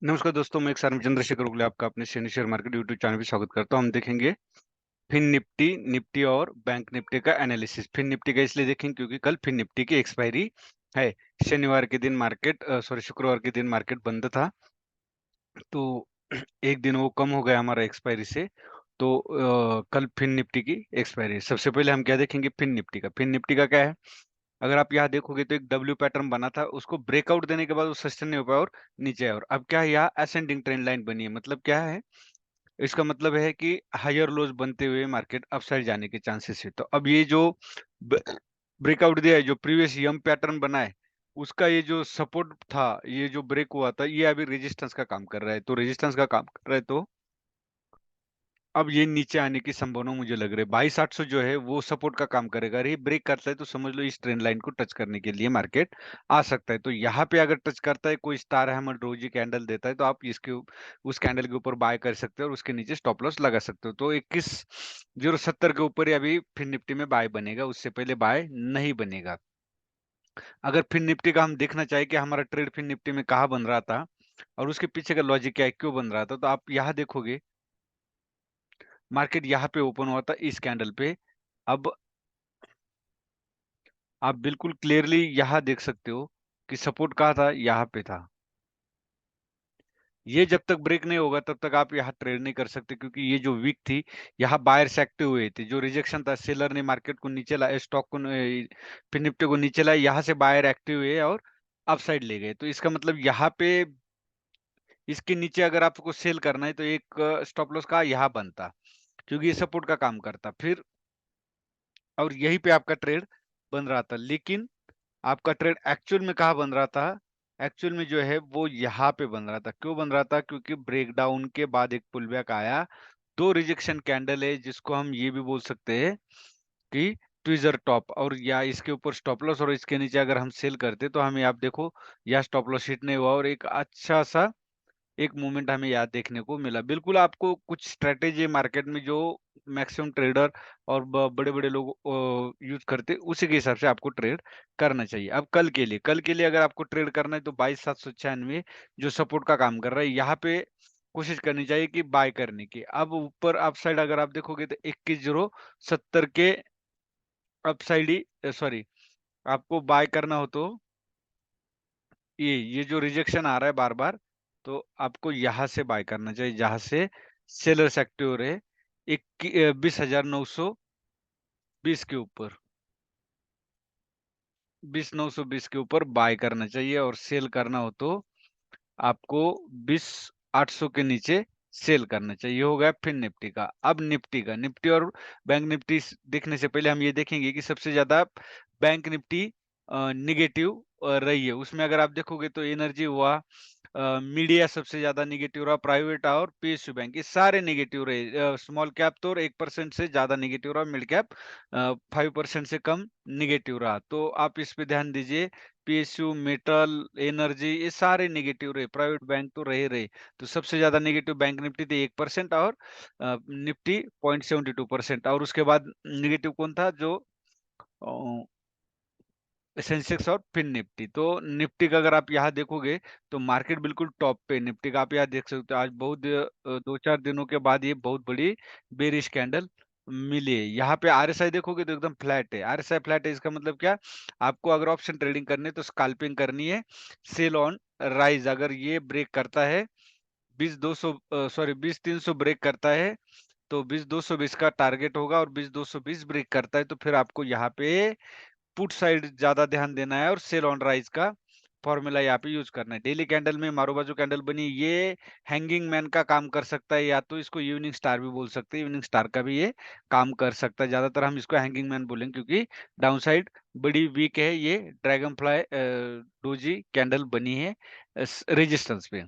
नमस्कार दोस्तों, मैं एक सार चंद्रशेखर उगले आपका अपने सैन्य शेयर मार्केट यूट्यूब चैनल पे स्वागत करता हूं। हम देखेंगे फिन निफ्टी, निफ्टी और बैंक निफ्टी का एनालिसिस। फिन निफ्टी का इसलिए देखेंगे क्योंकि कल फिन निफ्टी की एक्सपायरी है। शनिवार के दिन मार्केट शुक्रवार के दिन मार्केट बंद था, तो एक दिन वो कम हो गया हमारा एक्सपायरी से। तो कल फिन निफ्टी की एक्सपायरी है। सबसे पहले हम क्या देखेंगे, फिन निफ्टी का क्या है। अगर आप यहाँ देखोगे तो एक डब्ल्यू पैटर्न बना था, उसको ब्रेकआउट देने के बाद वो सस्टेन नहीं हो पाया और नीचे आया। और अब क्या है, यहाँ असेंडिंग ट्रेंड लाइन बनी है। मतलब क्या है, इसका मतलब है कि हायर लोज बनते हुए मार्केट अपसाइड जाने के चांसेस है। तो अब ये जो ब्रेकआउट दिया है, जो प्रीवियस यम पैटर्न बना है, उसका ये जो सपोर्ट था, ये जो ब्रेक हुआ था, ये अभी रेजिस्टेंस का काम कर रहा है। तो रेजिस्टेंस का काम कर रहा है, तो अब ये नीचे आने की संभावना मुझे लग रही है। 22,800 जो है वो सपोर्ट का काम करेगा। अरे ये ब्रेक करता है तो समझ लो इस ट्रेंड लाइन को टच करने के लिए मार्केट आ सकता है। तो यहाँ पे अगर टच करता है, कोई स्टार हैमर डोजी कैंडल देता है, तो आप उस कैंडल के ऊपर बाय कर सकते हो और उसके नीचे स्टॉप लॉस लगा सकते हो। तो 21,070 के ऊपर ही अभी फिर निफ्टी में बाय बनेगा, उससे पहले बाय नहीं बनेगा। अगर फिर निफ्टी का हम देखना चाहे कि हमारा ट्रेड फिर निफ्टी में कहाँ बन रहा था और उसके पीछे का लॉजिक क्या है, क्यों बन रहा था, तो आप यहाँ देखोगे मार्केट यहाँ पे ओपन हुआ था इस कैंडल पे। अब आप बिल्कुल क्लियरली यहाँ देख सकते हो कि सपोर्ट कहाँ था, यहाँ पे था। ये जब तक ब्रेक नहीं होगा तब तक आप यहाँ ट्रेड नहीं कर सकते, क्योंकि ये जो वीक थी, यहाँ बायर्स एक्टिव हुए थे। जो रिजेक्शन था, सेलर ने मार्केट को नीचे लाया, स्टॉक को फिर निफ्टी को नीचे लाया, यहाँ से बायर एक्टिव हुए और अपसाइड ले गए। तो इसका मतलब यहाँ पे इसके नीचे अगर आपको सेल करना है तो एक स्टॉप लॉस का यहाँ बनता, क्योंकि ये सपोर्ट का काम करता फिर, और यहीं पे आपका ट्रेड बन रहा था। लेकिन आपका ट्रेड एक्चुअल में कहाँ बन रहा था? एक्चुअल में जो है वो यहाँ पे बन रहा था। क्यों बन रहा था? क्योंकि ब्रेकडाउन के बाद एक पुलबैक आया। 2 रिजेक्शन कैंडल है, जिसको हम ये भी बोल सकते हैं कि ट्विज़र टॉप, और या इसके ऊपर स्टॉप लॉस, और इसके नीचे अगर हम सेल करते तो हमें आप देखो यहाँ स्टॉप लॉस हिट नहीं हुआ और एक अच्छा-सा एक मूवमेंट हमें यहाँ देखने को मिला। बिल्कुल आपको कुछ स्ट्रैटेजी है मार्केट में जो मैक्सिमम ट्रेडर और बड़े-बड़े लोग यूज़ करते हैं, उसी के हिसाब से आपको ट्रेड करना चाहिए। अब कल के लिए अगर आपको ट्रेड करना है तो 22,796 जो सपोर्ट का काम कर रहा है, यहाँ पे कोशिश करनी चाहिए कि बाय करने की। अब ऊपर अपसाइड अगर आप देखोगे तो 21,070 के अपसाइड ही सॉरी, आपको बाय करना हो तो ये जो रिजेक्शन आ रहा है बार-बार, तो आपको यहाँ से बाय करना चाहिए, जहाँ से सेलर्स एक्टिव हो रहे हैं। 20,920 के ऊपर, 20,920 के ऊपर बाय करना चाहिए, और सेल करना हो तो आपको 20,800 के नीचे सेल करना चाहिए। ये हो गया फिर निफ्टी का। अब निफ्टी और बैंक निफ्टी देखने से पहले हम ये देखेंगे कि सबसे ज्यादा बैंक निफ्टी निगेटिव रही है। उसमें अगर आप देखोगे तो एनर्जी हुआ, मीडिया सबसे ज्यादा निगेटिव रहा, प्राइवेट और पीएसयू बैंक, ये सारे निगेटिव रहे। स्मॉल कैप तो 1% से ज्यादा निगेटिव रहा, मिड कैप 5% से कम निगेटिव रहा। तो आप इस पे ध्यान दीजिए। पीएसयू, मेटल, एनर्जी, ये सारे नेगेटिव रहे, प्राइवेट बैंक तो रहे। तो सबसे ज्यादा नेगेटिव बैंक निफ्टी थी 1%, और निफ्टी 0.72%। और उसके बाद नेगेटिव कौन था? जो सेंसेक्स और फिर निफ्टी। तो निफ्टी का अगर आप यहाँ देखोगे तो मार्केट बिल्कुल टॉप पे, निफ्टी का आप यहाँ देख सकते हो। आज बहुत 2-4 दिनों के बाद ये बहुत बड़ी बेरिश कैंडल मिली है। यहाँ पे आरएसआई देखोगे तो एकदम फ्लैट है। आरएसआई फ्लैट है, इसका मतलब क्या? आपको अगर ऑप्शन ट्रेडिंग करनी है तो स्कैल्पिंग करनी है, सेल ऑन राइज। अगर ये ब्रेक करता है 20,300 ब्रेक करता है, तो 20,220 का टारगेट होगा, और 20,220 ब्रेक करता है तो फिर आपको यहाँ पे पुट साइड ज़्यादा ध्यान देना है और सेल ऑन राइज का फॉर्मूला यहाँ पे यूज़ करना है। डेली कैंडल में मारू-बाजू कैंडल बनी, ये हैंगिंग मैन का काम कर सकता है, या तो इसको इवनिंग स्टार भी बोल सकते हैं। इवनिंग स्टार का भी ये काम कर सकता है। ज़्यादातर हम इसको हैंगिंग मैन बोलेंगे, क्योंकि डाउन साइड बड़ी वीक है। ये ड्रैगन फ्लाई डोजी कैंडल बनी है रेजिस्टेंस पे।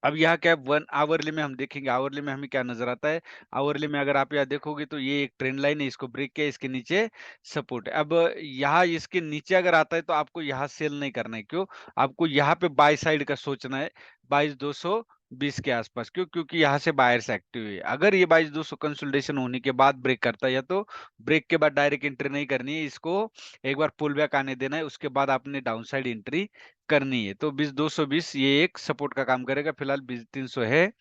अब यहाँ क्या है, 1 आवरली में हम देखेंगे, आवरली में हमें क्या नज़र आता है। आवरली में अगर आप यहाँ देखोगे तो ये एक ट्रेंड लाइन है, इसको ब्रेक किया, इसके नीचे सपोर्ट है। अब यहाँ इसके नीचे अगर आता है तो आपको यहाँ सेल नहीं करना है। क्यों? आपको यहाँ पे बाय साइड का सोचना है, 22,200 20 के आसपास। क्यों? क्योंकि यहाँ से बायर्स एक्टिव है। अगर ये 22,200 कंसोलिडेशन होने के बाद ब्रेक करता है, या तो ब्रेक के बाद डायरेक्ट एंट्री नहीं करनी है, इसको एक बार पुल बैक आने देना है, उसके बाद आपने डाउन साइड एंट्री करनी है। तो 20,220 ये एक सपोर्ट का काम करेगा। फिलहाल 20,300 है।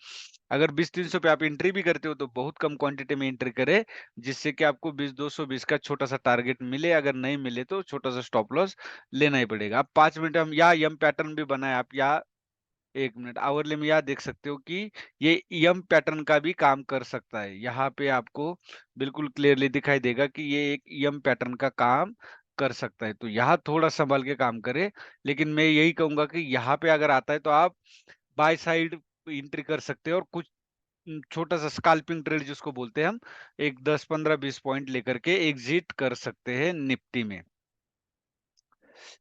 अगर 20,300 पे आप एंट्री भी करते हो तो बहुत कम क्वांटिटी में एंट्री करे, जिससे कि आपको 20,220 का छोटा सा टारगेट मिले। अगर नहीं मिले तो छोटा सा स्टॉप लॉस लेना ही पड़ेगा। अब 5 मिनट हम या यम पैटर्न भी बनाए आप, या 1 मिनट आवरली में यह देख सकते हो कि ये यम पैटर्न का भी काम कर सकता है। यहाँ पे आपको बिल्कुल क्लियरली दिखाई देगा कि ये एक यम पैटर्न का काम कर सकता है। तो यहाँ थोड़ा संभल के काम करे, लेकिन मैं यही कहूंगा कि यहाँ पे अगर आता है तो आप बाय साइड एंट्री कर सकते हो, और कुछ छोटा सा स्कैल्पिंग ट्रेड जिसको बोलते हैं हम, एक 10 15 20 पॉइंट लेकर के एग्जिट कर सकते हैं निफ्टी में।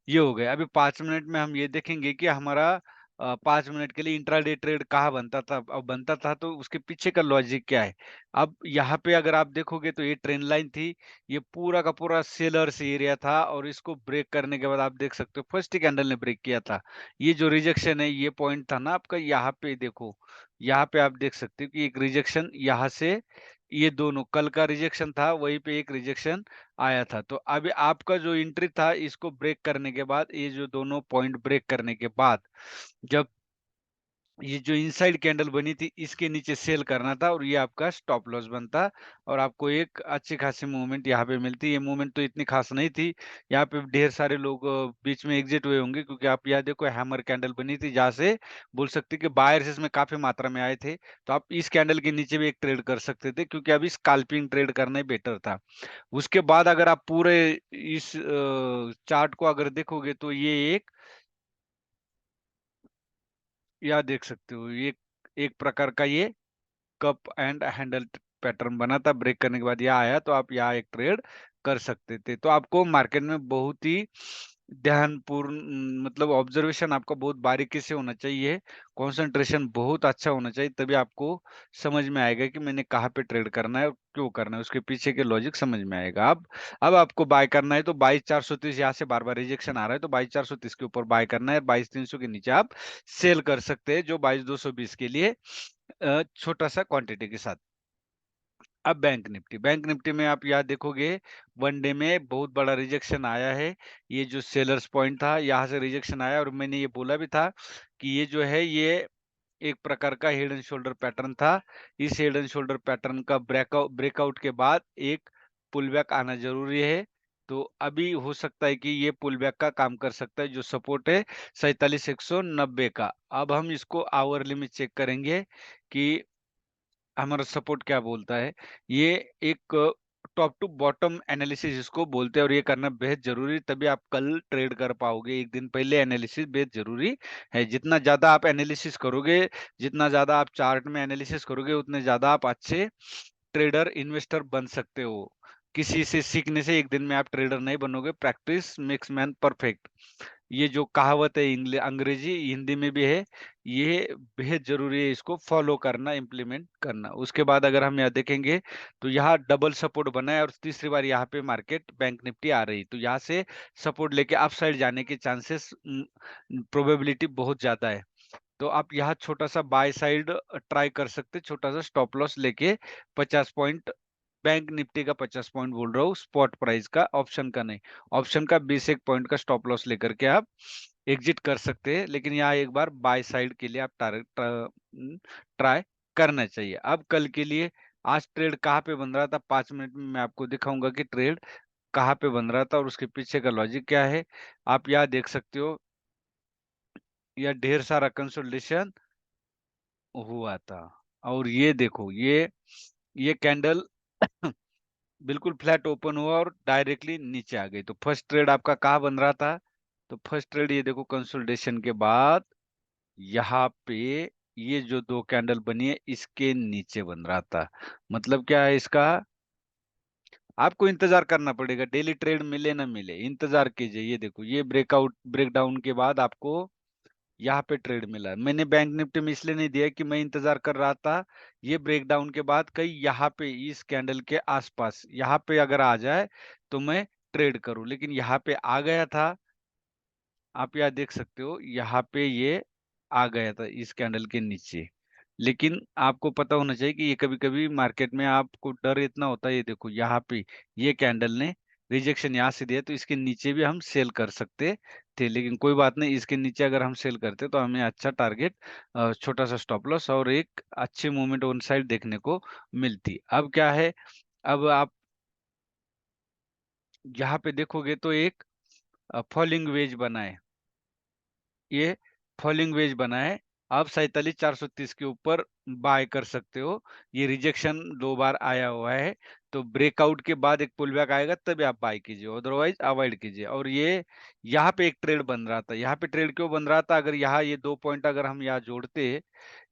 ये हो गया। अभी 5 मिनट में हम ये देखेंगे कि हमारा 5 मिनट के लिए इंट्राडे ट्रेड कहाँ बनता था, अब बनता था तो उसके पीछे का लॉजिक क्या है। अब यहाँ पे अगर आप देखोगे तो ये ट्रेंड लाइन थी, ये पूरा का पूरा सेलर्स एरिया था, और इसको ब्रेक करने के बाद आप देख सकते हो फर्स्ट कैंडल ने ब्रेक किया था। ये जो रिजेक्शन है, ये पॉइंट था ना आपका, यहाँ पे देखो, यहाँ पे आप देख सकते हो कि एक रिजेक्शन यहाँ से, ये दोनों कल का रिजेक्शन था, वहीं पे एक रिजेक्शन आया था। तो अभी आपका जो एंट्री था, इसको ब्रेक करने के बाद, ये जो दोनों पॉइंट ब्रेक करने के बाद, जब ये जो इनसाइड कैंडल बनी थी, इसके नीचे सेल करना था, और ये आपका स्टॉप लॉस बनता, और आपको एक अच्छी खासी मूवमेंट यहाँ पे मिलती। ये मूवमेंट तो इतनी खास नहीं थी। यहाँ पे ढेर सारे लोग बीच में एग्जिट हुए होंगे, क्योंकि आप यहाँ देखो हैमर कैंडल बनी थी, जहाँ से बोल सकते कि बायर्स इसमें काफी मात्रा में आए थे। तो आप इस कैंडल के नीचे भी एक ट्रेड कर सकते थे, क्योंकि अभी स्कैल्पिंग ट्रेड करना ही बेटर था। उसके बाद अगर आप पूरे इस चार्ट को अगर देखोगे तो ये एक, यह देख सकते हो, ये एक प्रकार का ये कप एंड हैंडल पैटर्न बना था। ब्रेक करने के बाद यह आया, तो आप यहाँ एक ट्रेड कर सकते थे। तो आपको मार्केट में बहुत ही ध्यानपूर्ण, मतलब ऑब्जर्वेशन आपका बहुत बारीकी से होना चाहिए, कंसंट्रेशन बहुत अच्छा होना चाहिए, तभी आपको समझ में आएगा कि मैंने कहाँ पे ट्रेड करना है और क्यों करना है, उसके पीछे के लॉजिक समझ में आएगा। अब आपको बाय करना है तो 22,430 यहाँ से बार बार रिजेक्शन आ रहा है, तो 22,430 के ऊपर बाय करना है। 22,300 के नीचे आप सेल कर सकते हैं, जो 22,220 के लिए छोटा सा क्वांटिटी के साथ। अब बैंक निफ्टी में आप यहाँ देखोगे, वन डे में बहुत बड़ा रिजेक्शन आया है। ये जो सेलर्स पॉइंट था, यहाँ से रिजेक्शन आया, और मैंने ये बोला भी था कि ये जो है, ये एक प्रकार का हेड एंड शोल्डर पैटर्न था। इस हेड एंड शोल्डर पैटर्न का ब्रेकआउट के बाद एक पुल बैक आना जरूरी है। तो अभी हो सकता है कि ये पुल बैक का काम कर सकता है। जो सपोर्ट है 47,190 का। अब हम इसको आवरली में चेक करेंगे कि हमारा सपोर्ट क्या बोलता है। ये एक टॉप टू बॉटम एनालिसिस इसको बोलते हैं, और ये करना बेहद जरूरी, तभी आप कल ट्रेड कर पाओगे। एक दिन पहले एनालिसिस बेहद जरूरी है। जितना ज्यादा आप एनालिसिस करोगे, जितना ज्यादा आप चार्ट में एनालिसिस करोगे, उतने ज्यादा आप अच्छे ट्रेडर इन्वेस्टर बन सकते हो। किसी से सीखने से एक दिन में आप ट्रेडर नहीं बनोगे। प्रैक्टिस मेक्स मैन परफेक्ट, ये जो कहावत है अंग्रेजी हिंदी में भी है, ये बेहद जरूरी है इसको फॉलो करना, इम्प्लीमेंट करना। उसके बाद अगर हम यहाँ देखेंगे तो यहाँ डबल सपोर्ट बना है, और तीसरी बार यहाँ पे मार्केट बैंक निफ्टी आ रही, तो यहाँ से सपोर्ट लेके अप साइड जाने के चांसेस, प्रोबेबिलिटी बहुत ज्यादा है। तो आप यहाँ छोटा सा बाय साइड ट्राई कर सकते, छोटा सा स्टॉप लॉस लेके 50 पॉइंट, बैंक निफ्टी का 50 पॉइंट बोल रहा हूँ, स्पॉट प्राइस का, ऑप्शन का नहीं। ऑप्शन का 20 एक पॉइंट का स्टॉप लॉस लेकर के आप एग्जिट कर सकते हैं, लेकिन यहाँ एक बार बाय साइड के लिए आप ट्राई करना चाहिए। अब कल के लिए आज ट्रेड कहाँ पे बन रहा था, 5 मिनट में मैं आपको दिखाऊंगा कि ट्रेड कहाँ पे बन रहा था और उसके पीछे का लॉजिक क्या है। आप यहाँ देख सकते हो, यह ढेर सारा कंसोलिडेशन हुआ था, और ये देखो, ये कैंडल बिल्कुल फ्लैट ओपन हुआ और डायरेक्टली नीचे आ गई। तो फर्स्ट ट्रेड आपका कहाँ बन रहा था, तो फर्स्ट ट्रेड ये देखो, कंसोलिडेशन के बाद यहाँ पे ये जो दो कैंडल बनी है, इसके नीचे बन रहा था। मतलब क्या है इसका, आपको इंतजार करना पड़ेगा, डेली ट्रेड मिले ना मिले, इंतजार कीजिए। ये देखो, ये ब्रेकडाउन के बाद आपको यहाँ पे ट्रेड मिला। मैंने बैंक निफ्टी में इसलिए नहीं दिया कि मैं इंतजार कर रहा था ये ब्रेकडाउन के बाद कहीं यहाँ पे इस कैंडल के आसपास यहाँ पे अगर आ जाए तो मैं ट्रेड करूं, लेकिन यहाँ पे आ गया था। आप यहाँ देख सकते हो, यहाँ पे ये आ गया था इस कैंडल के नीचे। लेकिन आपको पता होना चाहिए कि ये कभी-कभी मार्केट में आपको डर इतना होता है, ये देखो यहाँ पे ये कैंडल ने रिजेक्शन यहाँ से दिया, तो इसके नीचे भी हम सेल कर सकते थे, लेकिन कोई बात नहीं, इसके नीचे अगर हम सेल करते तो हमें अच्छा टारगेट, छोटा सा स्टॉप लॉस और एक अच्छी मूवमेंट ऑन साइड देखने को मिलती। अब क्या है, अब आप यहाँ पे देखोगे तो एक फॉलिंग वेज बना है, ये फॉलिंग वेज बना है। आप 47,430 के ऊपर बाय कर सकते हो। ये रिजेक्शन 2 बार आया हुआ है, तो ब्रेकआउट के बाद एक पुल बैक आएगा तभी आप बाय कीजिए, अदरवाइज अवॉइड कीजिए। और ये यहाँ पे एक ट्रेड बन रहा था, यहाँ पे ट्रेड क्यों बन रहा था? अगर यहाँ ये 2 पॉइंट अगर हम यहाँ जोड़ते,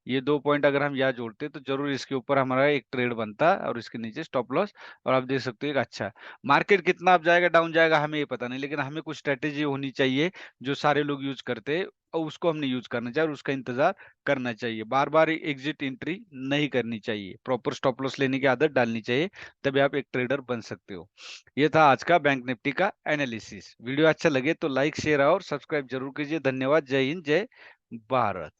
ये 2 पॉइंट अगर हम यहाँ जोड़ते तो ज़रूर इसके ऊपर हमारा एक ट्रेड बनता और इसके नीचे स्टॉप लॉस, और आप देख सकते हो एक अच्छा मार्केट कितना अप जाएगा डाउन जाएगा हमें ये पता नहीं, लेकिन हमें कुछ स्ट्रेटेजी होनी चाहिए जो सारे लोग यूज करते हैं, और उसको हमने यूज करना चाहिए और उसका इंतजार करना चाहिए। बार बार एग्जिट एंट्री नहीं करनी चाहिए, प्रॉपर स्टॉप लॉस लेने की आदत डालनी चाहिए, तभी आप एक ट्रेडर बन सकते हो। ये था आज का बैंक निफ्टी का एनालिसिस। वीडियो अच्छा लगे तो लाइक शेयर और सब्सक्राइब जरूर कीजिए। धन्यवाद। जय हिंद, जय भारत।